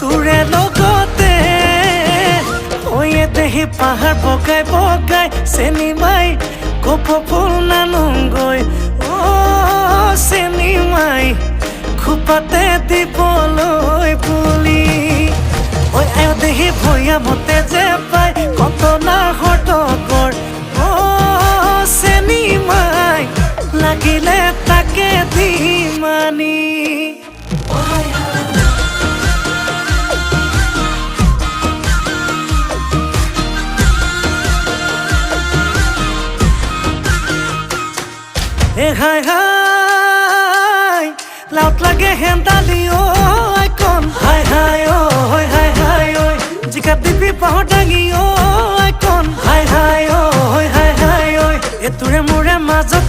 তোৰে লগতে হৈয়ে দেহি পাহাৰ বগাই বগাই চেনি মাই কপৌ ফুল নানোগৈ চেনি মাই খোপাতে দিবলৈ পুলি ঐ আয় দেহি ভৈয়ামতে যে পাই কত নাহৰ টকৰ চেনি মাই লাগিলে তাকে দিমানি হাই হাই লাউট লাগে হেন্দালি আইকন হাই হাই হাই হাই ঐ জিকা দিবি পাহৰ দাঙি আইকন হাই হাই হাই হাই ঐ এটোৰে মোৰে মাজত